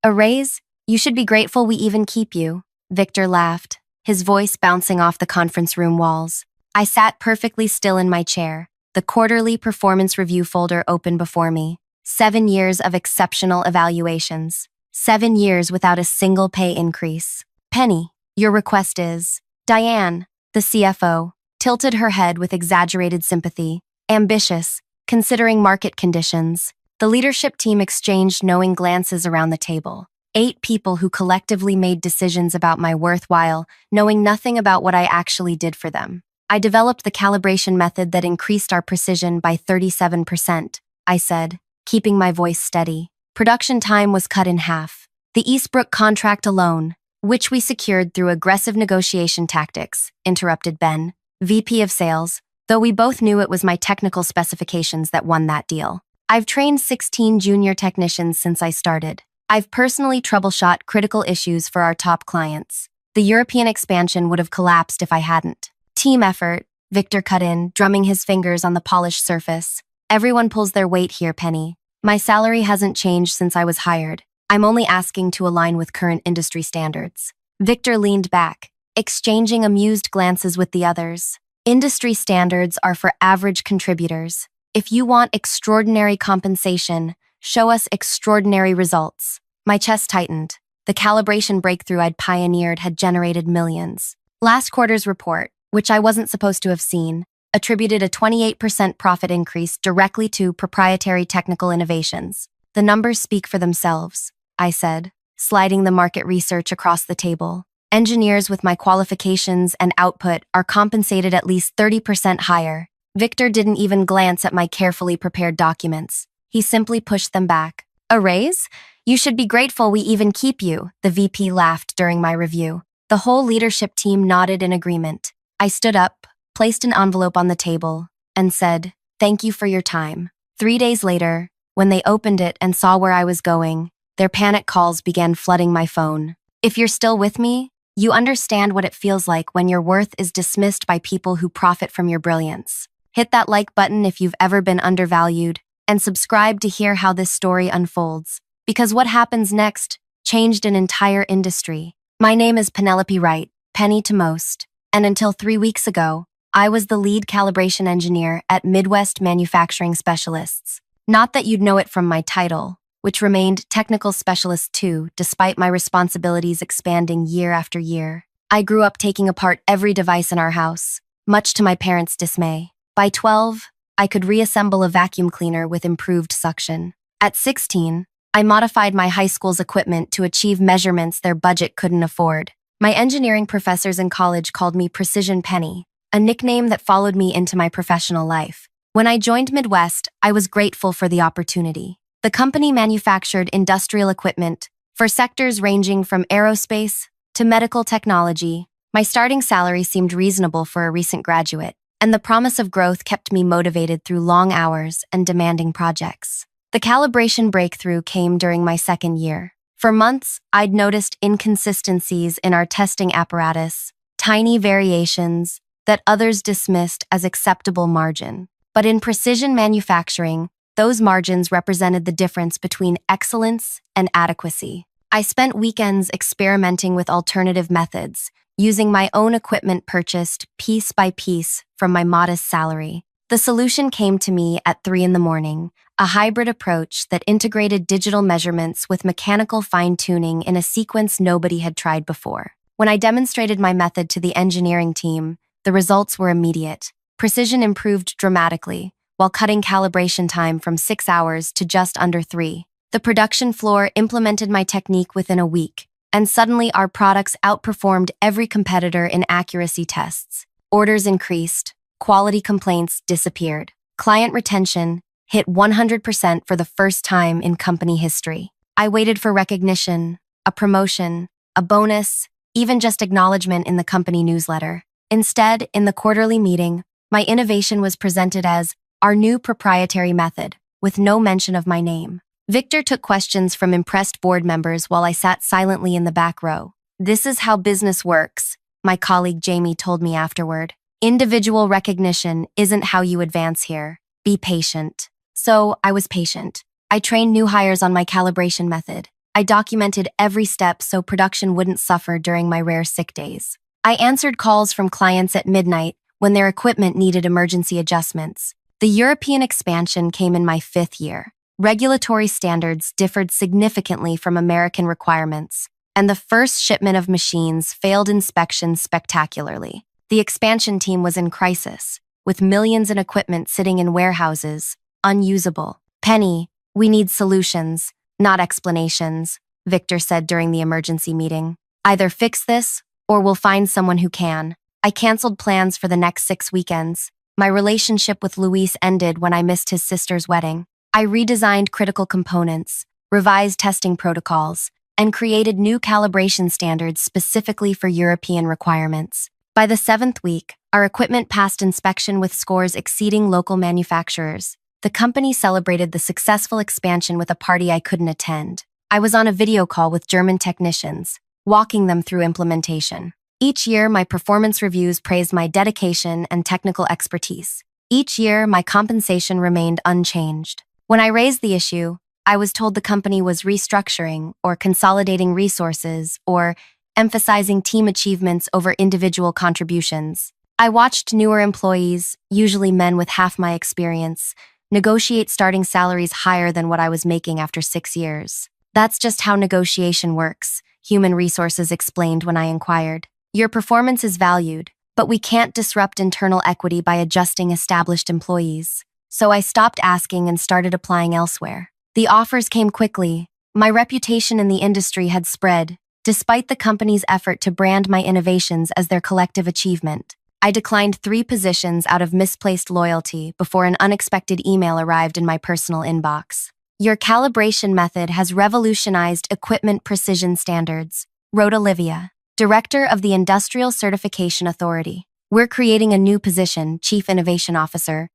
A raise? You should be grateful we even keep you. Victor laughed, his voice bouncing off the conference room walls. I sat perfectly still in my chair, the quarterly performance review folder open before me. 7 years of exceptional evaluations. 7 years without a single pay increase. Penny, your request is. Diane, the CFO, tilted her head with exaggerated sympathy. Ambitious, considering market conditions. The leadership team exchanged knowing glances around the table. 8 people who collectively made decisions about my worthwhile, knowing nothing about what I actually did for them. I developed the calibration method that increased our precision by 37%, I said, keeping my voice steady. Production time was cut in half. The Eastbrook contract alone, which we secured through aggressive negotiation tactics, interrupted Ben, VP of Sales, though we both knew it was my technical specifications that won that deal. I've trained 16 junior technicians since I started. I've personally troubleshot critical issues for our top clients. The European expansion would have collapsed if I hadn't. Team effort, Victor cut in, drumming his fingers on the polished surface. Everyone pulls their weight here, Penny. My salary hasn't changed since I was hired. I'm only asking to align with current industry standards. Victor leaned back, exchanging amused glances with the others. Industry standards are for average contributors. If you want extraordinary compensation, show us extraordinary results. My chest tightened. The calibration breakthrough I'd pioneered had generated millions. Last quarter's report, which I wasn't supposed to have seen, attributed a 28% profit increase directly to proprietary technical innovations. The numbers speak for themselves, I said, sliding the market research across the table. Engineers with my qualifications and output are compensated at least 30% higher. Victor didn't even glance at my carefully prepared documents. He simply pushed them back. A raise? You should be grateful we even keep you, the VP laughed during my review. The whole leadership team nodded in agreement. I stood up, placed an envelope on the table, and said, "Thank you for your time." 3 days later, when they opened it and saw where I was going, their panic calls began flooding my phone. If you're still with me, you understand what it feels like when your worth is dismissed by people who profit from your brilliance. Hit that like button if you've ever been undervalued, and subscribe to hear how this story unfolds. Because what happens next changed an entire industry. My name is Penelope Wright, Penny to most, and until 3 weeks ago, I was the lead calibration engineer at Midwest Manufacturing Specialists. Not that you'd know it from my title, which remained Technical Specialist 2 despite my responsibilities expanding year after year. I grew up taking apart every device in our house, much to my parents' dismay. By 12, I could reassemble a vacuum cleaner with improved suction. At 16, I modified my high school's equipment to achieve measurements their budget couldn't afford. My engineering professors in college called me Precision Penny, a nickname that followed me into my professional life. When I joined Midwest, I was grateful for the opportunity. The company manufactured industrial equipment for sectors ranging from aerospace to medical technology. My starting salary seemed reasonable for a recent graduate, and the promise of growth kept me motivated through long hours and demanding projects. The calibration breakthrough came during my second year. For months, I'd noticed inconsistencies in our testing apparatus, tiny variations that others dismissed as acceptable margin. But in precision manufacturing, those margins represented the difference between excellence and adequacy. I spent weekends experimenting with alternative methods, using my own equipment purchased piece by piece from my modest salary. The solution came to me at 3 in the morning, a hybrid approach that integrated digital measurements with mechanical fine-tuning in a sequence nobody had tried before. When I demonstrated my method to the engineering team, the results were immediate. Precision improved dramatically, while cutting calibration time from 6 hours to just under 3. The production floor implemented my technique within a week, and suddenly our products outperformed every competitor in accuracy tests. Orders increased, quality complaints disappeared. Client retention hit 100% for the first time in company history. I waited for recognition, a promotion, a bonus, even just acknowledgement in the company newsletter. Instead, in the quarterly meeting, my innovation was presented as our new proprietary method, with no mention of my name. Victor took questions from impressed board members while I sat silently in the back row. "This is how business works," my colleague Jamie told me afterward. "Individual recognition isn't how you advance here. Be patient." So I was patient. I trained new hires on my calibration method. I documented every step so production wouldn't suffer during my rare sick days. I answered calls from clients at midnight when their equipment needed emergency adjustments. The European expansion came in my 5th year. Regulatory standards differed significantly from American requirements, and the first shipment of machines failed inspection spectacularly. The expansion team was in crisis, with millions in equipment sitting in warehouses, unusable. "Penny, we need solutions, not explanations," Victor said during the emergency meeting. "Either fix this, or we'll find someone who can." I canceled plans for the next 6 weekends. My relationship with Luis ended when I missed his sister's wedding. I redesigned critical components, revised testing protocols, and created new calibration standards specifically for European requirements. By the 7th week, our equipment passed inspection with scores exceeding local manufacturers. The company celebrated the successful expansion with a party I couldn't attend. I was on a video call with German technicians, walking them through implementation. Each year, my performance reviews praised my dedication and technical expertise. Each year, my compensation remained unchanged. When I raised the issue, I was told the company was restructuring or consolidating resources or emphasizing team achievements over individual contributions. I watched newer employees, usually men with half my experience, negotiate starting salaries higher than what I was making after 6 years. "That's just how negotiation works," Human Resources explained when I inquired. "Your performance is valued, but we can't disrupt internal equity by adjusting established employees." So I stopped asking and started applying elsewhere. The offers came quickly. My reputation in the industry had spread, despite the company's effort to brand my innovations as their collective achievement. I declined 3 positions out of misplaced loyalty before an unexpected email arrived in my personal inbox. "Your calibration method has revolutionized equipment precision standards," wrote Olivia, director of the Industrial Certification Authority. "We're creating a new position, Chief Innovation Officer,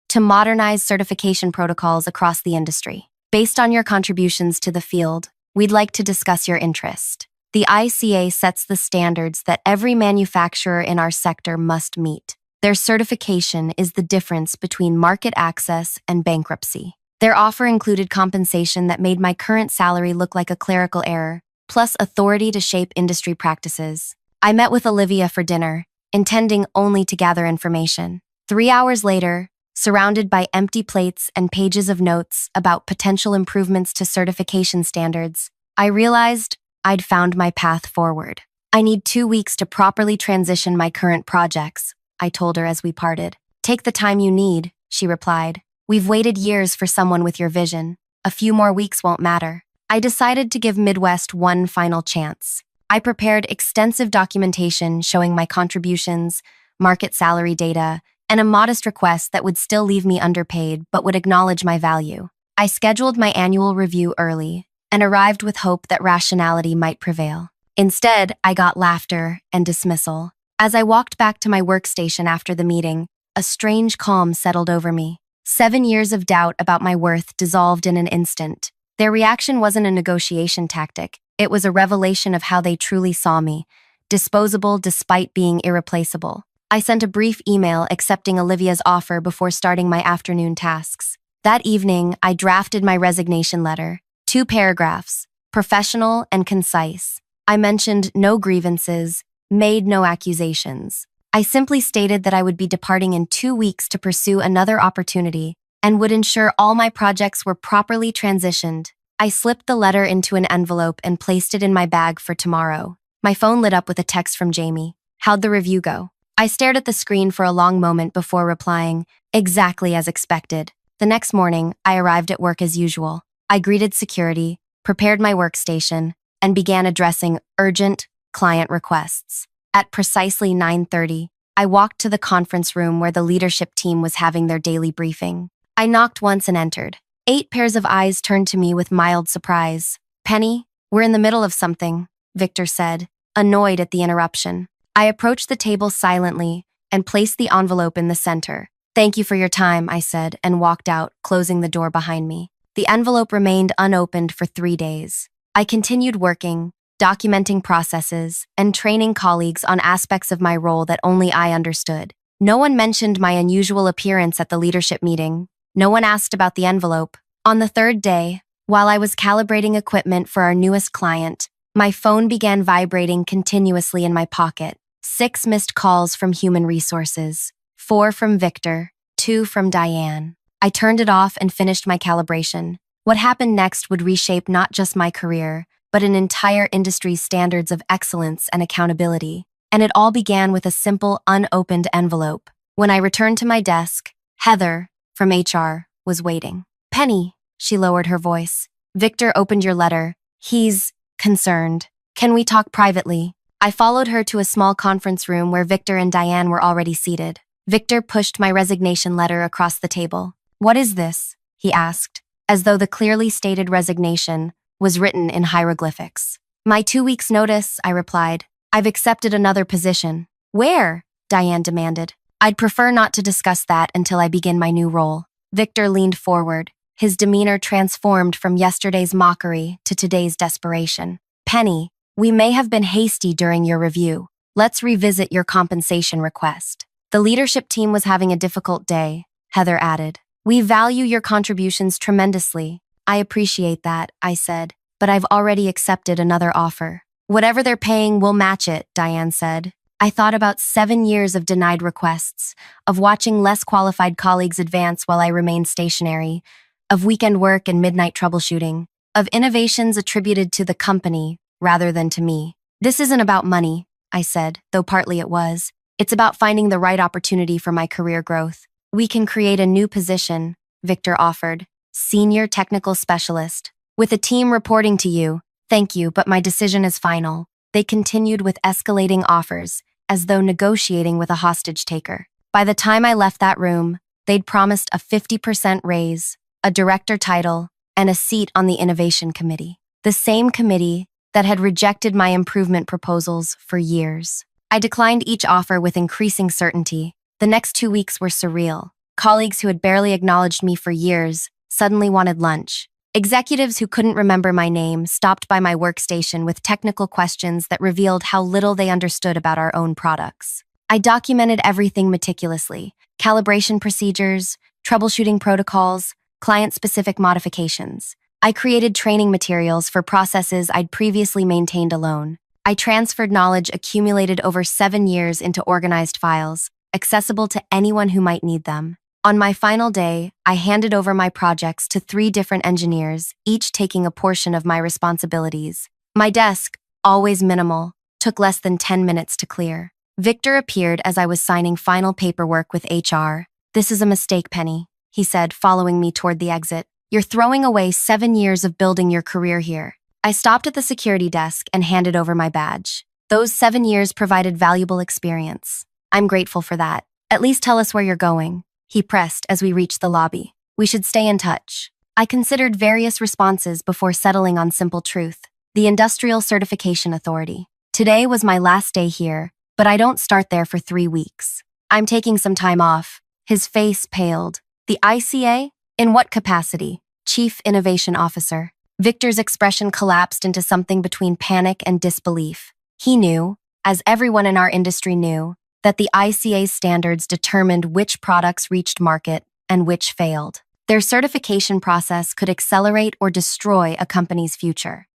to modernize certification protocols across the industry. Based on your contributions to the field, we'd like to discuss your interest." The ICA sets the standards that every manufacturer in our sector must meet. Their certification is the difference between market access and bankruptcy. Their offer included compensation that made my current salary look like a clerical error, plus authority to shape industry practices. I met with Olivia for dinner, intending only to gather information. 3 hours later, surrounded by empty plates and pages of notes about potential improvements to certification standards, I realized I'd found my path forward. "I need 2 weeks to properly transition my current projects," I told her as we parted. "Take the time you need," she replied. "We've waited years for someone with your vision. A few more weeks won't matter." I decided to give Midwest one final chance. I prepared extensive documentation showing my contributions, market salary data, and a modest request that would still leave me underpaid but would acknowledge my value. I scheduled my annual review early and arrived with hope that rationality might prevail. Instead, I got laughter and dismissal. As I walked back to my workstation after the meeting, a strange calm settled over me. 7 years of doubt about my worth dissolved in an instant. Their reaction wasn't a negotiation tactic. It was a revelation of how they truly saw me, disposable despite being irreplaceable. I sent a brief email accepting Olivia's offer before starting my afternoon tasks. That evening, I drafted my resignation letter. 2 paragraphs, professional and concise. I mentioned no grievances, made no accusations. I simply stated that I would be departing in 2 weeks to pursue another opportunity and would ensure all my projects were properly transitioned. I slipped the letter into an envelope and placed it in my bag for tomorrow. My phone lit up with a text from Jamie. "How'd the review go?" I stared at the screen for a long moment before replying, "Exactly as expected." The next morning, I arrived at work as usual. I greeted security, prepared my workstation, and began addressing urgent client requests. At precisely 9:30, I walked to the conference room where the leadership team was having their daily briefing. I knocked once and entered. 8 pairs of eyes turned to me with mild surprise. "Penny, we're in the middle of something," Victor said, annoyed at the interruption. I approached the table silently and placed the envelope in the center. "Thank you for your time," I said, and walked out, closing the door behind me. The envelope remained unopened for 3 days. I continued working, documenting processes, and training colleagues on aspects of my role that only I understood. No one mentioned my unusual appearance at the leadership meeting. No one asked about the envelope. On the 3rd day, While I was calibrating equipment for our newest client, my phone began vibrating continuously in my pocket. 6 missed calls from human resources, 4 from Victor, 2 from Diane. I turned it off and finished my calibration. What happened next would reshape not just my career, but an entire industry's standards of excellence and accountability. And it all began with a simple, unopened envelope. When I returned to my desk, Heather, from HR, was waiting. "Penny," she lowered her voice. "Victor opened your letter. He's concerned. Can we talk privately?" I followed her to a small conference room where Victor and Diane were already seated. Victor pushed my resignation letter across the table. "What is this?" he asked, as though the clearly stated resignation was written in hieroglyphics. "My 2 weeks' notice," I replied. "I've accepted another position." "Where?" Diane demanded. "I'd prefer not to discuss that until I begin my new role." Victor leaned forward, his demeanor transformed from yesterday's mockery to today's desperation. "Penny, we may have been hasty during your review. Let's revisit your compensation request." "The leadership team was having a difficult day," Heather added. "We value your contributions tremendously." "I appreciate that," I said, "but I've already accepted another offer." "Whatever they're paying, we'll match it," Diane said. I thought about 7 years of denied requests, of watching less qualified colleagues advance while I remained stationary, of weekend work and midnight troubleshooting, of innovations attributed to the company rather than to me. "This isn't about money," I said, though partly it was. "It's about finding the right opportunity for my career growth." "We can create a new position," Victor offered, "Senior Technical Specialist. With a team reporting to you." "Thank you, but my decision is final." They continued with escalating offers, as though negotiating with a hostage-taker. By the time I left that room, they'd promised a 50% raise, a director title, and a seat on the innovation committee. The same committee that had rejected my improvement proposals for years. I declined each offer with increasing certainty. The next 2 weeks were surreal. Colleagues who had barely acknowledged me for years suddenly wanted lunch. Executives who couldn't remember my name stopped by my workstation with technical questions that revealed how little they understood about our own products. I documented everything meticulously: calibration procedures, troubleshooting protocols, client-specific modifications. I created training materials for processes I'd previously maintained alone. I transferred knowledge accumulated over 7 years into organized files, accessible to anyone who might need them. On my final day, I handed over my projects to 3 different engineers, each taking a portion of my responsibilities. My desk, always minimal, took less than 10 minutes to clear. Victor appeared as I was signing final paperwork with HR. "This is a mistake, Penny," he said, following me toward the exit. "You're throwing away 7 years of building your career here." I stopped at the security desk and handed over my badge. "Those 7 years provided valuable experience. I'm grateful for that. At least tell us where you're going," he pressed as we reached the lobby. "We should stay in touch." I considered various responses before settling on simple truth: the Industrial Certification Authority. Today was my last day here, but I don't start there for 3 weeks. "I'm taking some time off." His face paled. "The ICA? In what capacity?" "Chief Innovation Officer." Victor's expression collapsed into something between panic and disbelief. He knew, as everyone in our industry knew, that the ICA's standards determined which products reached market and which failed. Their certification process could accelerate or destroy a company's future.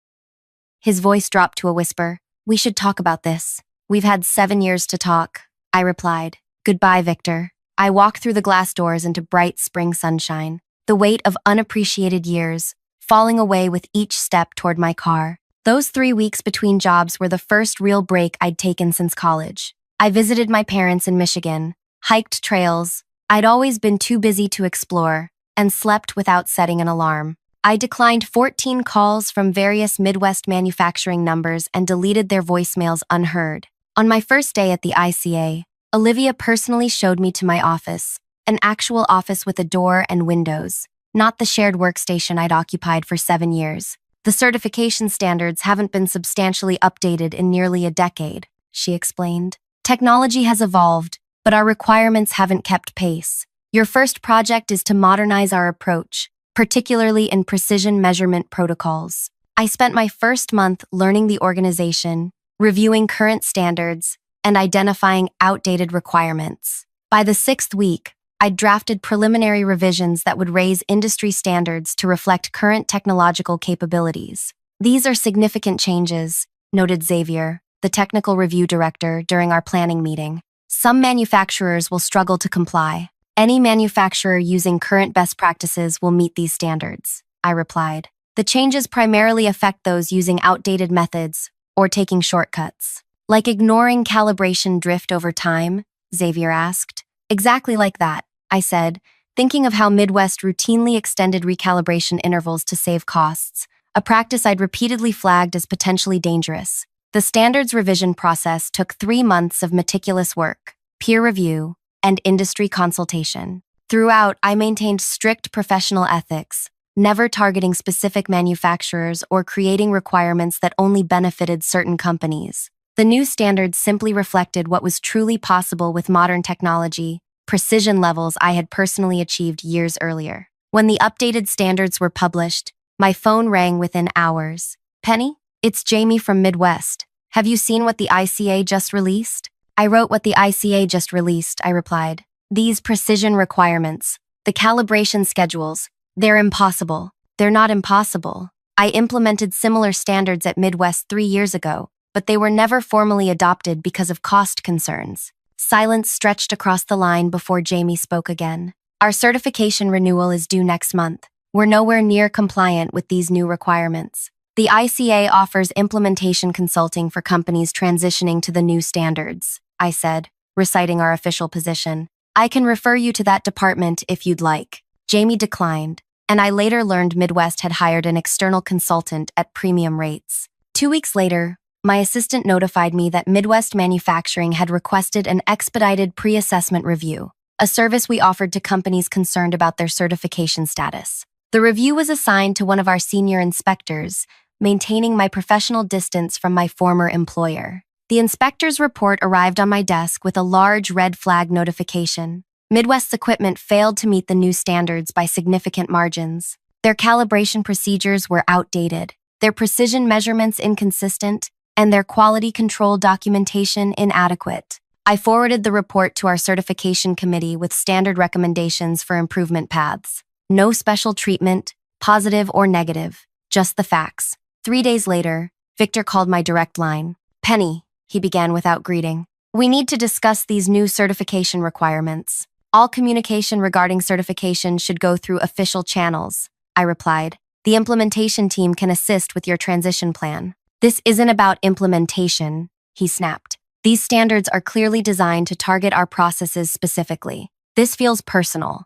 His voice dropped to a whisper. "We should talk about this." "We've had 7 years to talk," I replied. "Goodbye, Victor." I walked through the glass doors into bright spring sunshine, the weight of unappreciated years falling away with each step toward my car. Those 3 weeks between jobs were the first real break I'd taken since college. I visited my parents in Michigan, hiked trails I'd always been too busy to explore, and slept without setting an alarm. I declined 14 calls from various Midwest manufacturing numbers and deleted their voicemails unheard. On my first day at the ICA, Olivia personally showed me to my office, an actual office with a door and windows, not the shared workstation I'd occupied for 7 years. "The certification standards haven't been substantially updated in nearly a decade," she explained. "Technology has evolved, but our requirements haven't kept pace. Your first project is to modernize our approach, particularly in precision measurement protocols." I spent my first month learning the organization, reviewing current standards, and identifying outdated requirements. By the 6th week, I'd drafted preliminary revisions that would raise industry standards to reflect current technological capabilities. These are significant changes, noted Xavier, the technical review director, during our planning meeting. Some manufacturers will struggle to comply. Any manufacturer using current best practices will meet these standards, I replied. The changes primarily affect those using outdated methods or taking shortcuts. Like ignoring calibration drift over time? Xavier asked. Exactly like that, I said, thinking of how Midwest routinely extended recalibration intervals to save costs, a practice I'd repeatedly flagged as potentially dangerous. The standards revision process took 3 months of meticulous work, peer review, and industry consultation. Throughout, I maintained strict professional ethics, never targeting specific manufacturers or creating requirements that only benefited certain companies. The new standards simply reflected what was truly possible with modern technology, precision levels I had personally achieved years earlier. When the updated standards were published, my phone rang within hours. Penny? It's Jamie from Midwest. Have you seen what the ICA just released? I wrote what the ICA just released, I replied. These precision requirements, the calibration schedules, they're impossible. They're not impossible. I implemented similar standards at Midwest 3 years ago, but they were never formally adopted because of cost concerns. Silence stretched across the line before Jamie spoke again. Our certification renewal is due next month. We're nowhere near compliant with these new requirements. The ICA offers implementation consulting for companies transitioning to the new standards, I said, reciting our official position. I can refer you to that department if you'd like. Jamie declined, and I later learned Midwest had hired an external consultant at premium rates. 2 weeks later, my assistant notified me that Midwest Manufacturing had requested an expedited pre-assessment review, a service we offered to companies concerned about their certification status. The review was assigned to one of our senior inspectors, maintaining my professional distance from my former employer. The inspector's report arrived on my desk with a large red flag notification. Midwest's equipment failed to meet the new standards by significant margins. Their calibration procedures were outdated, their precision measurements inconsistent, and their quality control documentation inadequate. I forwarded the report to our certification committee with standard recommendations for improvement paths. No special treatment, positive or negative, just the facts. 3 days later, Victor called my direct line. Penny, he began without greeting. We need to discuss these new certification requirements. All communication regarding certification should go through official channels, I replied. The implementation team can assist with your transition plan. This isn't about implementation, he snapped. These standards are clearly designed to target our processes specifically. This feels personal.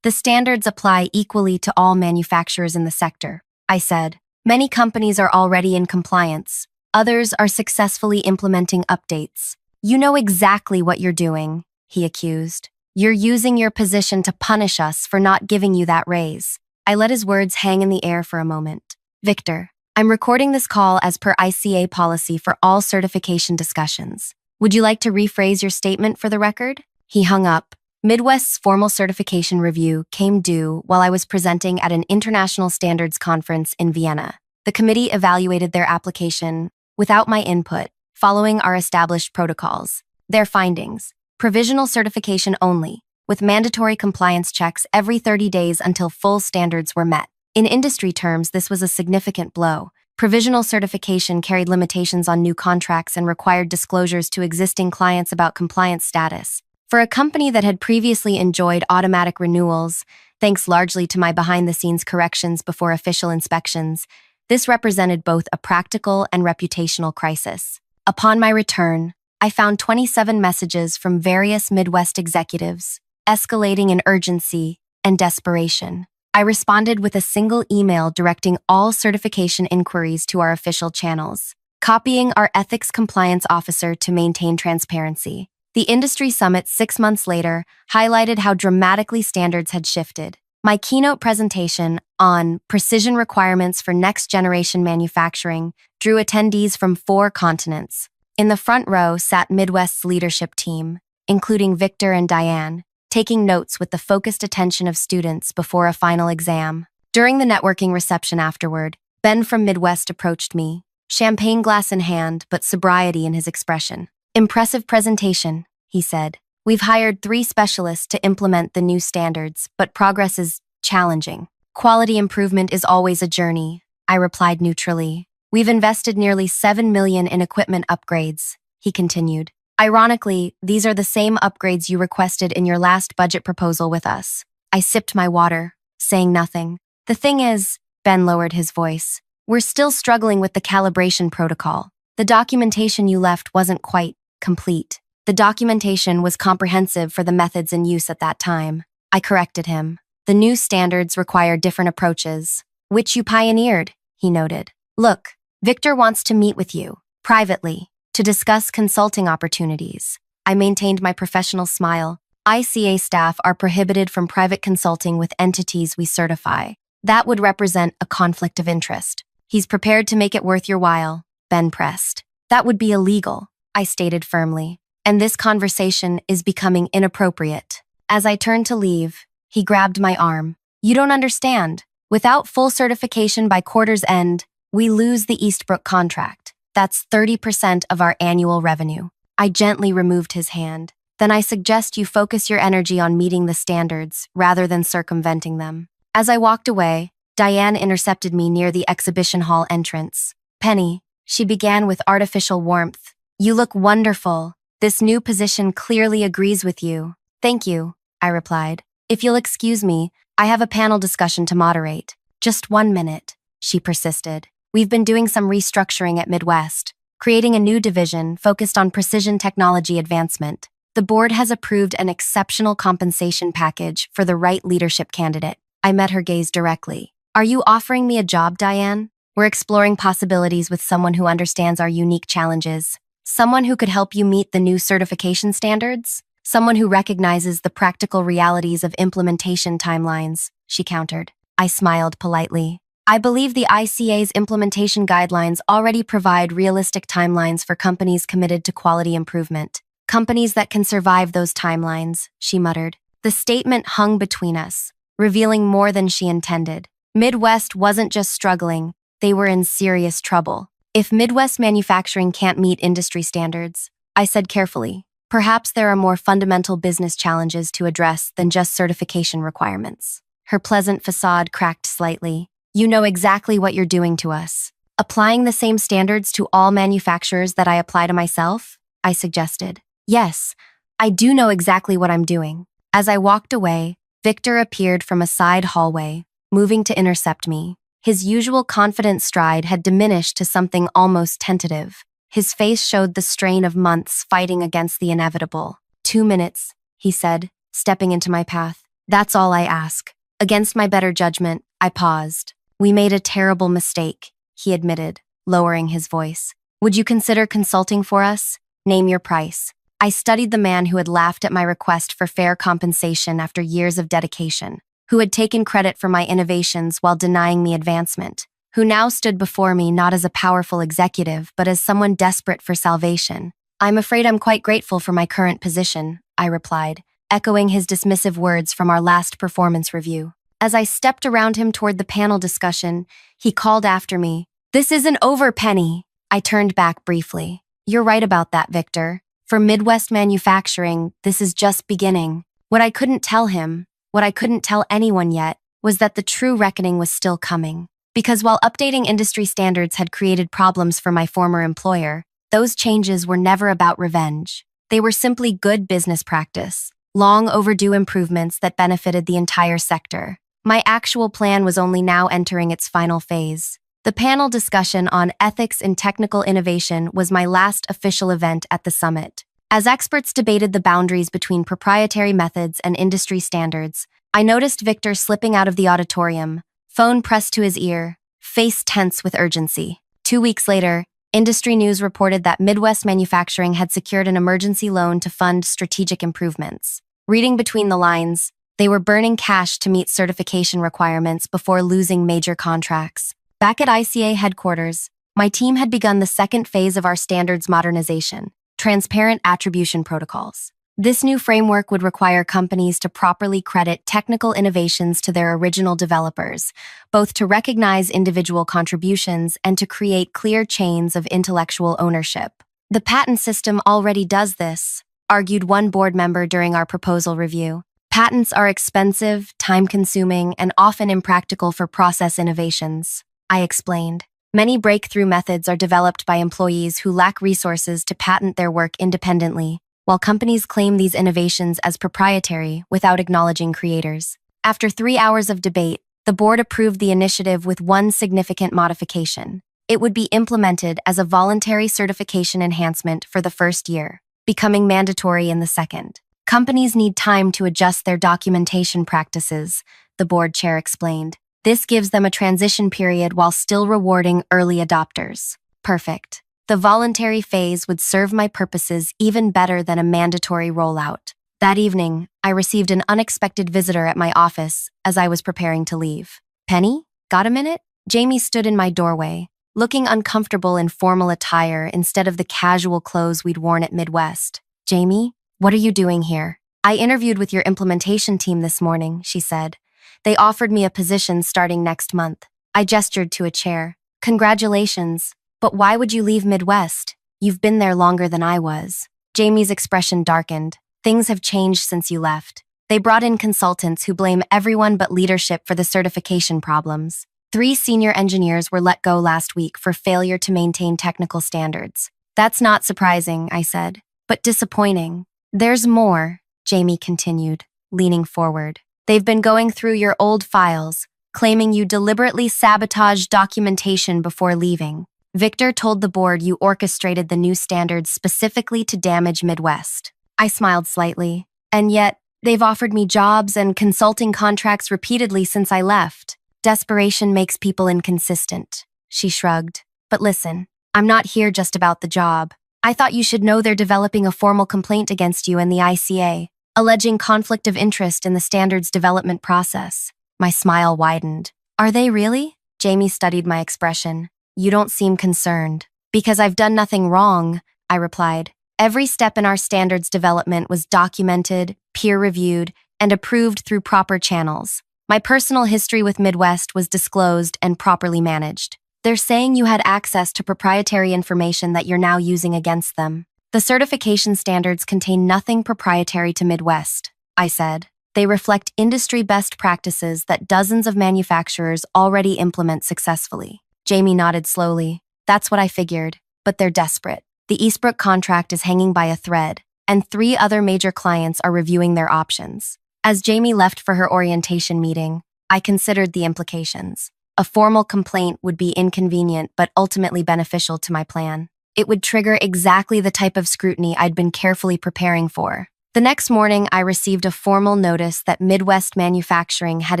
The standards apply equally to all manufacturers in the sector, I said. Many companies are already in compliance. Others are successfully implementing updates. You know exactly what you're doing, he accused. You're using your position to punish us for not giving you that raise. I let his words hang in the air for a moment. Victor, I'm recording this call as per ICA policy for all certification discussions. Would you like to rephrase your statement for the record? He hung up. Midwest's formal certification review came due while I was presenting at an international standards conference in Vienna. The committee evaluated their application without my input, following our established protocols. Their findings: provisional certification only, with mandatory compliance checks every 30 days until full standards were met. In industry terms, this was a significant blow. Provisional certification carried limitations on new contracts and required disclosures to existing clients about compliance status. For a company that had previously enjoyed automatic renewals, thanks largely to my behind-the-scenes corrections before official inspections, this represented both a practical and reputational crisis. Upon my return, I found 27 messages from various Midwest executives, escalating in urgency and desperation. I responded with a single email directing all certification inquiries to our official channels, copying our ethics compliance officer to maintain transparency. The industry summit 6 months later highlighted how dramatically standards had shifted. My keynote presentation on precision requirements for next-generation manufacturing drew attendees from 4 continents. In the front row sat Midwest's leadership team, including Victor and Diane, taking notes with the focused attention of students before a final exam. During the networking reception afterward, Ben from Midwest approached me, champagne glass in hand but sobriety in his expression. Impressive presentation, he said. We've hired 3 specialists to implement the new standards, but progress is challenging. Quality improvement is always a journey, I replied neutrally. We've invested nearly $7 million in equipment upgrades, he continued. Ironically, these are the same upgrades you requested in your last budget proposal with us. I sipped my water, saying nothing. The thing is, Ben lowered his voice, we're still struggling with the calibration protocol. The documentation you left wasn't quite complete. The documentation was comprehensive for the methods in use at that time. I corrected him. The new standards require different approaches, which you pioneered, he noted. Look, Victor wants to meet with you, privately, to discuss consulting opportunities. I maintained my professional smile. ICA staff are prohibited from private consulting with entities we certify. That would represent a conflict of interest. He's prepared to make it worth your while, Ben pressed. That would be illegal, I stated firmly. And this conversation is becoming inappropriate. As I turned to leave, he grabbed my arm. You don't understand. Without full certification by quarter's end, we lose the Eastbrook contract. That's 30% of our annual revenue. I gently removed his hand. Then I suggest you focus your energy on meeting the standards rather than circumventing them. As I walked away, Diane intercepted me near the exhibition hall entrance. Penny, she began with artificial warmth. You look wonderful. This new position clearly agrees with you. Thank you, I replied. If you'll excuse me, I have a panel discussion to moderate. Just 1 minute, she persisted. We've been doing some restructuring at Midwest, creating a new division focused on precision technology advancement. The board has approved an exceptional compensation package for the right leadership candidate. I met her gaze directly. Are you offering me a job, Diane? We're exploring possibilities with someone who understands our unique challenges. Someone who could help you meet the new certification standards? Someone who recognizes the practical realities of implementation timelines, she countered. I smiled politely. I believe the ICA's implementation guidelines already provide realistic timelines for companies committed to quality improvement. Companies that can survive those timelines, she muttered. The statement hung between us, revealing more than she intended. Midwest wasn't just struggling, they were in serious trouble. If Midwest manufacturing can't meet industry standards, I said carefully, perhaps there are more fundamental business challenges to address than just certification requirements. Her pleasant facade cracked slightly. You know exactly what you're doing to us. Applying the same standards to all manufacturers that I apply to myself? I suggested. Yes, I do know exactly what I'm doing. As I walked away, Victor appeared from a side hallway, moving to intercept me. His usual confident stride had diminished to something almost tentative. His face showed the strain of months fighting against the inevitable. 2 minutes, he said, stepping into my path. That's all I ask. Against my better judgment, I paused. We made a terrible mistake, he admitted, lowering his voice. Would you consider consulting for us? Name your price. I studied the man who had laughed at my request for fair compensation after years of dedication, who had taken credit for my innovations while denying me advancement, who now stood before me not as a powerful executive, but as someone desperate for salvation. I'm afraid I'm quite grateful for my current position, I replied, echoing his dismissive words from our last performance review. As I stepped around him toward the panel discussion, he called after me, "This isn't over, Penny." I turned back briefly. You're right about that, Victor. For Midwest manufacturing, this is just beginning. What I couldn't tell him, what I couldn't tell anyone yet, was that the true reckoning was still coming. Because while updating industry standards had created problems for my former employer, those changes were never about revenge. They were simply good business practice, long overdue improvements that benefited the entire sector. My actual plan was only now entering its final phase. The panel discussion on ethics in technical innovation was my last official event at the summit. As experts debated the boundaries between proprietary methods and industry standards, I noticed Victor slipping out of the auditorium, phone pressed to his ear, face tense with urgency. 2 weeks later, industry news reported that Midwest Manufacturing had secured an emergency loan to fund strategic improvements. Reading between the lines, they were burning cash to meet certification requirements before losing major contracts. Back at ICA headquarters, my team had begun the second phase of our standards modernization, transparent attribution protocols. This new framework would require companies to properly credit technical innovations to their original developers, both to recognize individual contributions and to create clear chains of intellectual ownership. The patent system already does this, argued one board member during our proposal review. Patents are expensive, time-consuming, and often impractical for process innovations, I explained. Many breakthrough methods are developed by employees who lack resources to patent their work independently, while companies claim these innovations as proprietary without acknowledging creators. After 3 hours of debate, the board approved the initiative with one significant modification. It would be implemented as a voluntary certification enhancement for the first year, becoming mandatory in the second. Companies need time to adjust their documentation practices, the board chair explained. This gives them a transition period while still rewarding early adopters. Perfect. The voluntary phase would serve my purposes even better than a mandatory rollout. That evening, I received an unexpected visitor at my office as I was preparing to leave. Penny, got a minute? Jamie stood in my doorway, looking uncomfortable in formal attire instead of the casual clothes we'd worn at Midwest. Jamie, what are you doing here? I interviewed with your implementation team this morning, she said. They offered me a position starting next month. I gestured to a chair. Congratulations. But why would you leave Midwest? You've been there longer than I was. Jamie's expression darkened. Things have changed since you left. They brought in consultants who blame everyone but leadership for the certification problems. 3 senior engineers were let go last week for failure to maintain technical standards. That's not surprising, I said, but disappointing. There's more, Jamie continued, leaning forward. They've been going through your old files, claiming you deliberately sabotaged documentation before leaving. Victor told the board you orchestrated the new standards specifically to damage Midwest. I smiled slightly. And yet, they've offered me jobs and consulting contracts repeatedly since I left. Desperation makes people inconsistent, she shrugged. But listen, I'm not here just about the job. I thought you should know they're developing a formal complaint against you and the ICA, alleging conflict of interest in the standards development process. My smile widened. Are they really? Jamie studied my expression. You don't seem concerned. Because I've done nothing wrong, I replied. Every step in our standards development was documented, peer-reviewed, and approved through proper channels. My personal history with Midwest was disclosed and properly managed. They're saying you had access to proprietary information that you're now using against them. The certification standards contain nothing proprietary to Midwest, I said. They reflect industry best practices that dozens of manufacturers already implement successfully. Jamie nodded slowly. That's what I figured, but they're desperate. The Eastbrook contract is hanging by a thread, and 3 other major clients are reviewing their options. As Jamie left for her orientation meeting, I considered the implications. A formal complaint would be inconvenient but ultimately beneficial to my plan. It would trigger exactly the type of scrutiny I'd been carefully preparing for. The next morning, I received a formal notice that Midwest Manufacturing had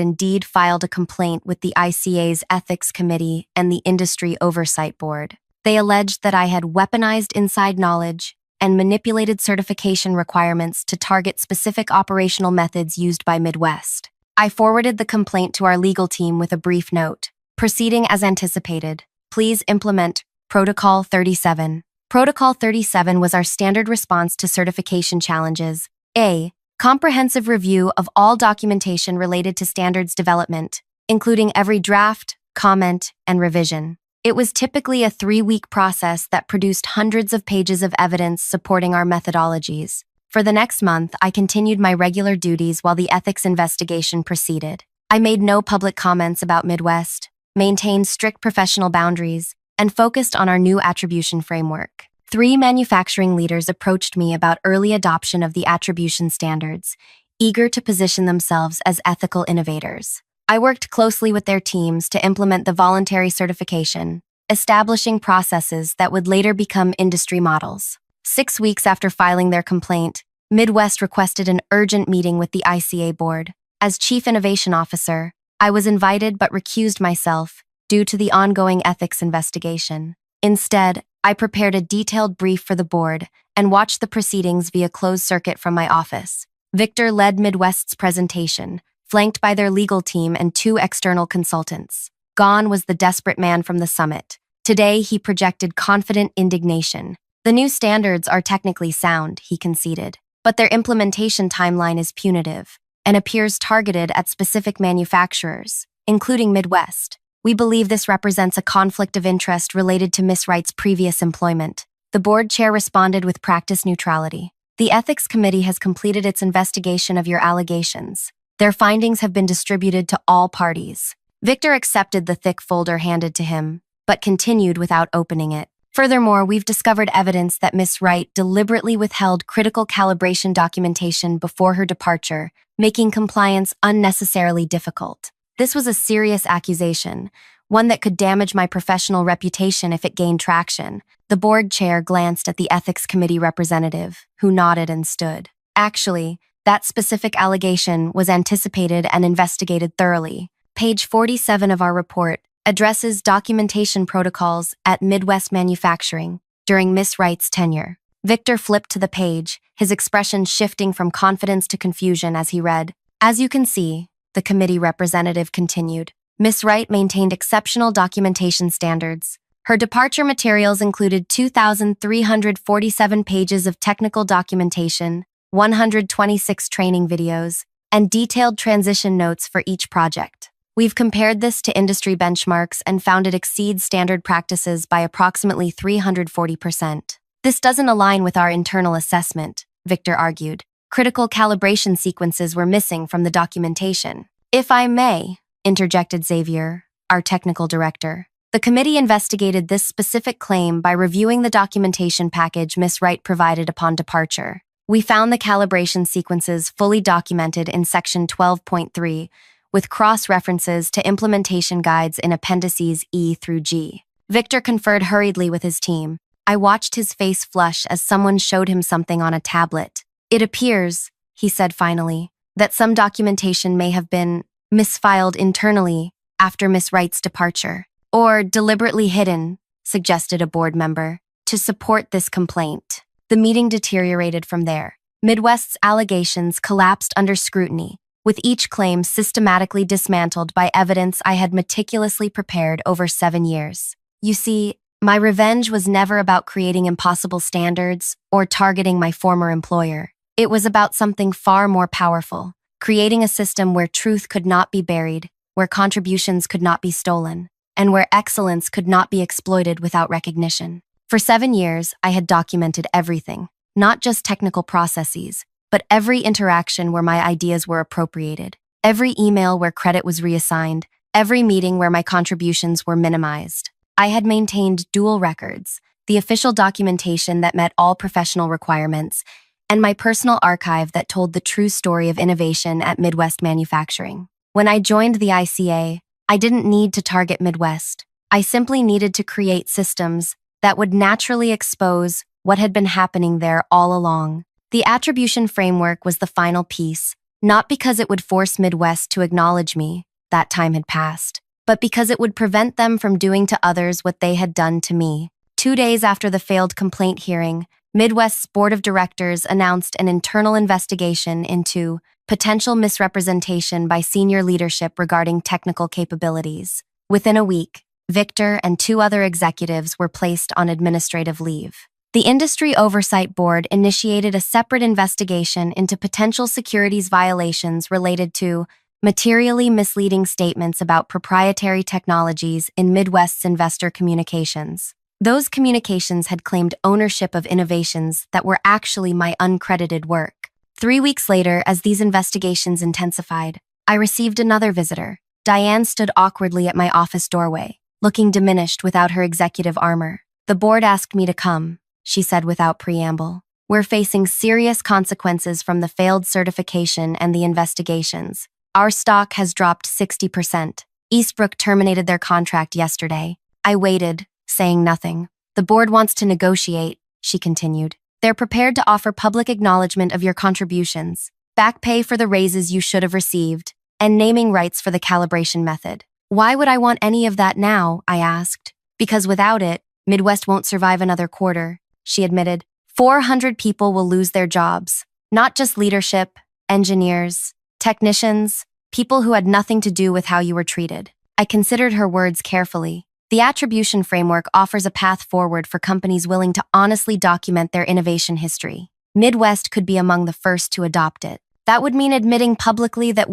indeed filed a complaint with the ICA's Ethics Committee and the Industry Oversight Board. They alleged that I had weaponized inside knowledge and manipulated certification requirements to target specific operational methods used by Midwest. I forwarded the complaint to our legal team with a brief note. Proceeding as anticipated. Please implement Protocol 37. Protocol 37 was our standard response to certification challenges. A. Comprehensive review of all documentation related to standards development, including every draft, comment, and revision. It was typically a 3-week process that produced hundreds of pages of evidence supporting our methodologies. For the next month, I continued my regular duties while the ethics investigation proceeded. I made no public comments about Midwest, maintained strict professional boundaries, and focused on our new attribution framework. 3 manufacturing leaders approached me about early adoption of the attribution standards, eager to position themselves as ethical innovators. I worked closely with their teams to implement the voluntary certification, establishing processes that would later become industry models. 6 weeks after filing their complaint, Midwest requested an urgent meeting with the ICA board. As Chief Innovation Officer, I was invited but recused myself due to the ongoing ethics investigation. Instead, I prepared a detailed brief for the board and watched the proceedings via closed circuit from my office. Victor led Midwest's presentation, flanked by their legal team and 2 external consultants. Gone was the desperate man from the summit. Today, he projected confident indignation. The new standards are technically sound, he conceded, but their implementation timeline is punitive and appears targeted at specific manufacturers, including Midwest. We believe this represents a conflict of interest related to Ms. Wright's previous employment. The board chair responded with practice neutrality. The Ethics Committee has completed its investigation of your allegations. Their findings have been distributed to all parties. Victor accepted the thick folder handed to him, but continued without opening it. Furthermore, we've discovered evidence that Miss Wright deliberately withheld critical calibration documentation before her departure, making compliance unnecessarily difficult. This was a serious accusation, one that could damage my professional reputation if it gained traction. The board chair glanced at the Ethics Committee representative, who nodded and stood. Actually, that specific allegation was anticipated and investigated thoroughly. Page 47 of our report addresses documentation protocols at Midwest Manufacturing during Miss Wright's tenure. Victor flipped to the page, his expression shifting from confidence to confusion as he read. As you can see, the committee representative continued, Miss Wright maintained exceptional documentation standards. Her departure materials included 2,347 pages of technical documentation, 126 training videos, and detailed transition notes for each project. We've compared this to industry benchmarks and found it exceeds standard practices by approximately 340%. This doesn't align with our internal assessment, Victor argued. Critical calibration sequences were missing from the documentation. If I may, interjected Xavier, our technical director. The committee investigated this specific claim by reviewing the documentation package Miss Wright provided upon departure. We found the calibration sequences fully documented in Section 12.3, with cross-references to implementation guides in appendices E through G. Victor conferred hurriedly with his team. I watched his face flush as someone showed him something on a tablet. It appears, he said finally, that some documentation may have been misfiled internally after Miss Wright's departure, or deliberately hidden, suggested a board member, to support this complaint. The meeting deteriorated from there. Midwest's allegations collapsed under scrutiny, with each claim systematically dismantled by evidence I had meticulously prepared over 7 years. You see, my revenge was never about creating impossible standards or targeting my former employer. It was about something far more powerful, creating a system where truth could not be buried, where contributions could not be stolen, and where excellence could not be exploited without recognition. For 7 years, I had documented everything, not just technical processes, but every interaction where my ideas were appropriated, every email where credit was reassigned, every meeting where my contributions were minimized. I had maintained dual records, the official documentation that met all professional requirements, and my personal archive that told the true story of innovation at Midwest Manufacturing. When I joined the ICA, I didn't need to target Midwest. I simply needed to create systems that would naturally expose what had been happening there all along. The attribution framework was the final piece, not because it would force Midwest to acknowledge me, that time had passed, but because it would prevent them from doing to others what they had done to me. 2 days after the failed complaint hearing, Midwest's board of directors announced an internal investigation into potential misrepresentation by senior leadership regarding technical capabilities. Within a week, Victor and 2 other executives were placed on administrative leave. The Industry Oversight Board initiated a separate investigation into potential securities violations related to materially misleading statements about proprietary technologies in Midwest's investor communications. Those communications had claimed ownership of innovations that were actually my uncredited work. 3 weeks later, as these investigations intensified, I received another visitor. Diane stood awkwardly at my office doorway, looking diminished without her executive armor. The board asked me to come, she said without preamble. We're facing serious consequences from the failed certification and the investigations. Our stock has dropped 60%. Eastbrook terminated their contract yesterday. I waited, saying nothing. The board wants to negotiate, she continued. They're prepared to offer public acknowledgement of your contributions, back pay for the raises you should have received, and naming rights for the calibration method. Why would I want any of that now? I asked. Because without it, Midwest won't survive another quarter, she admitted. 400 people will lose their jobs, not just leadership, engineers, technicians, people who had nothing to do with how you were treated. I considered her words carefully. The attribution framework offers a path forward for companies willing to honestly document their innovation history. Midwest could be among the first to adopt it. That would mean admitting publicly that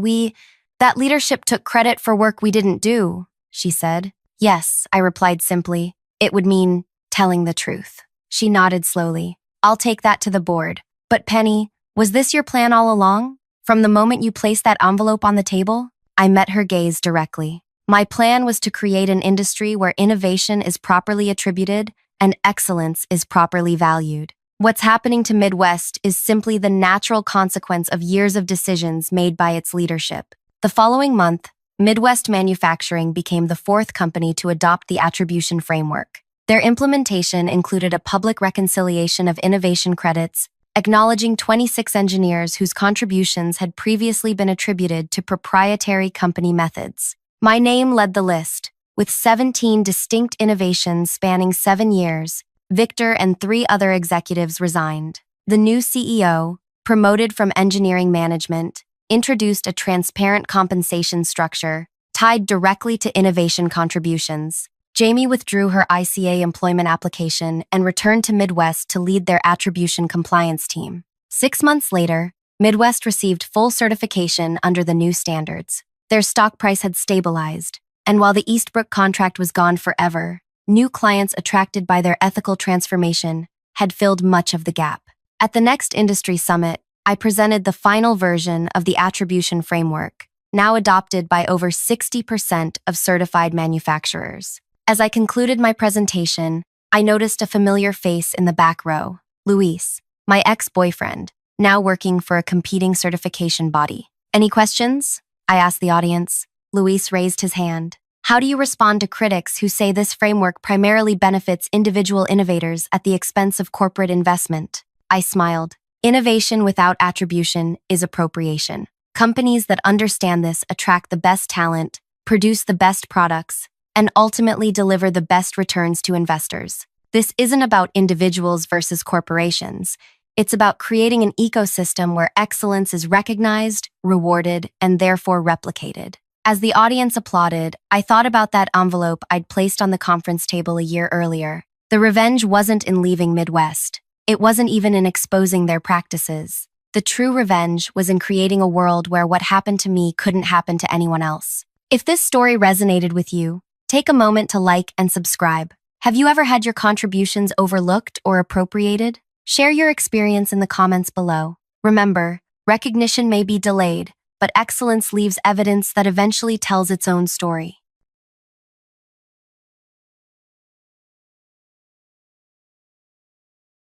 leadership took credit for work we didn't do, she said. Yes, I replied simply. It would mean telling the truth. She nodded slowly. I'll take that to the board, But Penny, was this your plan all along? From the moment you placed that envelope on the table? I met her gaze directly. My plan was to create an industry where innovation is properly attributed and excellence is properly valued. What's happening to Midwest is simply the natural consequence of years of decisions made by its leadership. The following month, Midwest Manufacturing became the fourth company to adopt the attribution framework. Their implementation included a public reconciliation of innovation credits, acknowledging 26 engineers whose contributions had previously been attributed to proprietary company methods. My name led the list, with 17 distinct innovations spanning 7 years. Victor and 3 other executives resigned. The new CEO, promoted from engineering management, introduced a transparent compensation structure tied directly to innovation contributions. Jamie withdrew her ICA employment application and returned to Midwest to lead their attribution compliance team. 6 months later, Midwest received full certification under the new standards. Their stock price had stabilized, and while the Eastbrook contract was gone forever, new clients attracted by their ethical transformation had filled much of the gap. At the next industry summit, I presented the final version of the attribution framework, now adopted by over 60% of certified manufacturers. As I concluded my presentation, I noticed a familiar face in the back row, Luis, my ex-boyfriend, now working for a competing certification body. Any questions? I asked the audience. Luis raised his hand. How do you respond to critics who say this framework primarily benefits individual innovators at the expense of corporate investment? I smiled. Innovation without attribution is appropriation. Companies that understand this attract the best talent, produce the best products, and ultimately deliver the best returns to investors. This isn't about individuals versus corporations. It's about creating an ecosystem where excellence is recognized, rewarded, and therefore replicated. As the audience applauded, I thought about that envelope I'd placed on the conference table a year earlier. The revenge wasn't in leaving Midwest. It wasn't even in exposing their practices. The true revenge was in creating a world where what happened to me couldn't happen to anyone else. If this story resonated with you, take a moment to like and subscribe. Have you ever had your contributions overlooked or appropriated? Share your experience in the comments below. Remember, recognition may be delayed, but excellence leaves evidence that eventually tells its own story.